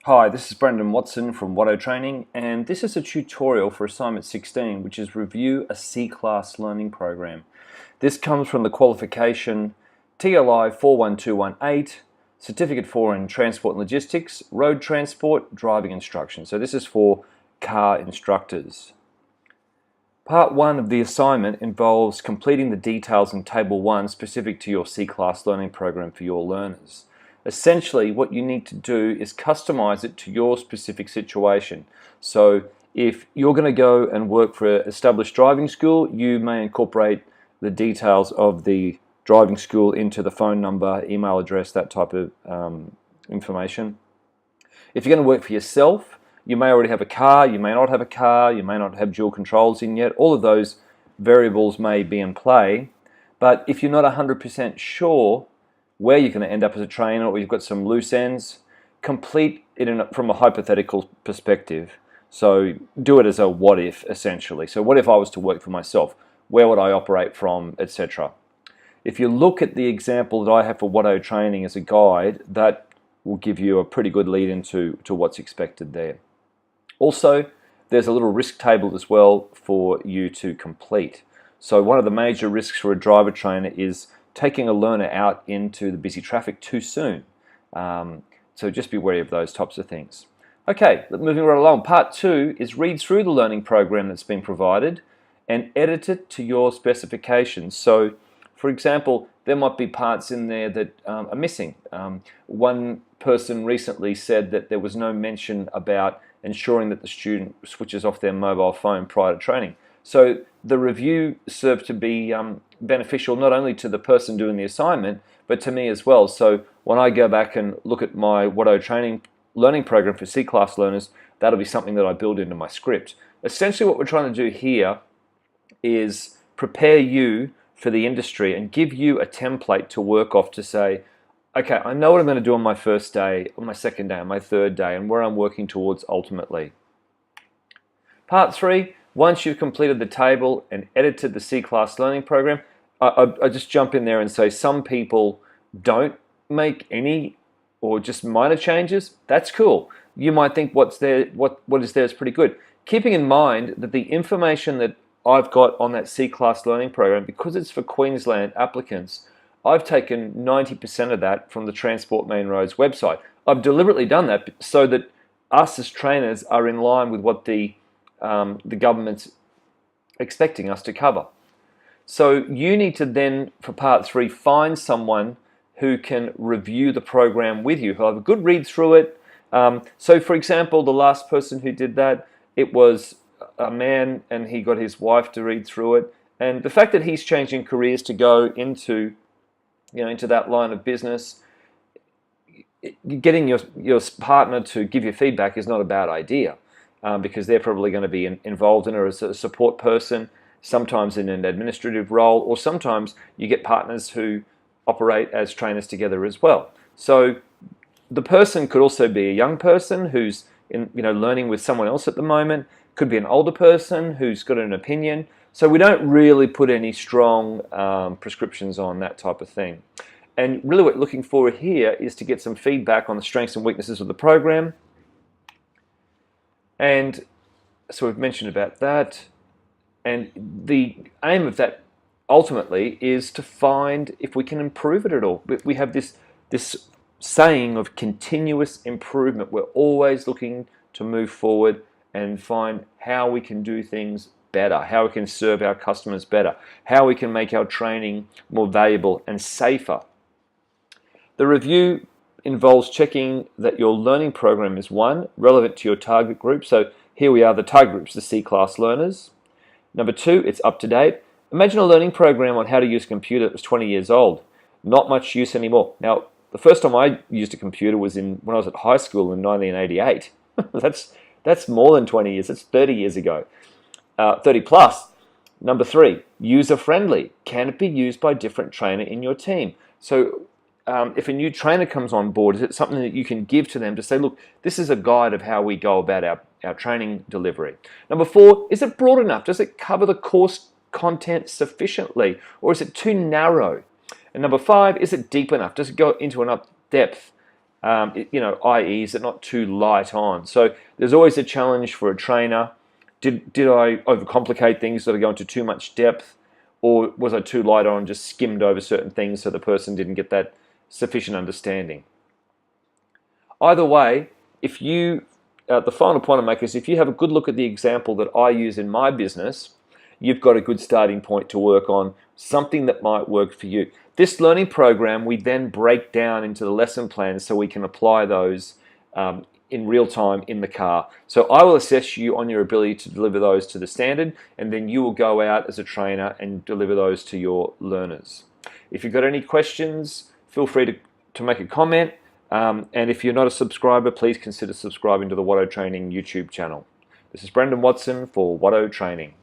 Hi, this is Brendan Watson from Watto Training, and this is a tutorial for assignment 16, which is review a C-class learning program. This comes from the qualification TLI41218, Certificate 4 in Transport and Logistics, Road Transport, Driving Instruction. So this is for car instructors. Part 1 of the assignment involves completing the details in Table 1 specific to your C-class learning program for your learners. Essentially, what you need to do is customize it to your specific situation. So if you're going to go and work for an established driving school, you may incorporate the details of the driving school into the phone number, email address, that type of information. If you're going to work for yourself, you may already have a car, you may not have a car, you may not have dual controls in yet. All of those variables may be in play. But if you're not 100% sure where you're going to end up as a trainer, or you've got some loose ends, complete it from a hypothetical perspective. So do it as a what if, essentially. So what if I was to work for myself? Where would I operate from, etc. If you look at the example that I have for Watto Training as a guide, that will give you a pretty good lead into what's expected there. Also, there's a little risk table as well for you to complete. So one of the major risks for a driver trainer is taking a learner out into the busy traffic too soon. So just be wary of those types of things. Okay, moving right along. Part 2 is read through the learning program that's been provided and edit it to your specifications. So, for example, there might be parts in there that are missing. One person recently said that there was no mention about ensuring that the student switches off their mobile phone prior to training. So the review served to be beneficial not only to the person doing the assignment, but to me as well. So when I go back and look at my Watto Training learning program for C-class learners, that'll be something that I build into my script. Essentially what we're trying to do here is prepare you for the industry and give you a template to work off to say, okay, I know what I'm going to do on my first day, on my second day, on my third day, and where I'm working towards ultimately. Part 3, once you've completed the table and edited the C-class learning program, I just jump in there and say some people don't make any or just minor changes. That's cool. You might think what is there is pretty good. Keeping in mind that the information that I've got on that C-class learning program, because it's for Queensland applicants, I've taken 90% of that from the Transport Main Roads website. I've deliberately done that so that us as trainers are in line with what the government's expecting us to cover. So you need to then, for part 3, find someone who can review the program with you, who'll have a good read through it. So for example, the last person who did that, it was a man, and he got his wife to read through it. And the fact that he's changing careers to go into that line of business, getting your partner to give you feedback is not a bad idea, because they're probably going to be involved in it as a support person, sometimes in an administrative role, or sometimes you get partners who operate as trainers together as well. So the person could also be a young person who's learning with someone else at the moment, could be an older person who's got an opinion. So we don't really put any strong prescriptions on that type of thing. And really what we're looking for here is to get some feedback on the strengths and weaknesses of the program. And so we've mentioned about that. And the aim of that ultimately is to find if we can improve it at all. We have this saying of continuous improvement. We're always looking to move forward and find how we can do things better, how we can serve our customers better, how we can make our training more valuable and safer. The review involves checking that your learning program is, 1, relevant to your target group. So here we are, the target groups, the C-class learners. Number 2, it's up to date. Imagine a learning program on how to use a computer that was 20 years old. Not much use anymore. Now, the first time I used a computer was when I was at high school in 1988. That's more than 20 years. That's 30 years ago. 30 plus. Number 3, user-friendly. Can it be used by a different trainer in your team? So if a new trainer comes on board, is it something that you can give to them to say, look, this is a guide of how we go about our training delivery? Number 4, is it broad enough? Does it cover the course content sufficiently, or is it too narrow? And number 5, is it deep enough? Does it go into enough depth i.e. is it not too light on? So there's always a challenge for a trainer. Did I overcomplicate things? Did I go into too much depth? Or was I too light on, just skimmed over certain things so the person didn't get that sufficient understanding? Either way, if you, the final point I make is if you have a good look at the example that I use in my business, you've got a good starting point to work on, something that might work for you. This learning program, we then break down into the lesson plans so we can apply those in real time in the car. So I will assess you on your ability to deliver those to the standard, and then you will go out as a trainer and deliver those to your learners. If you've got any questions, feel free to make a comment. And if you're not a subscriber, please consider subscribing to the Watto Training YouTube channel. This is Brendan Watson for Watto Training.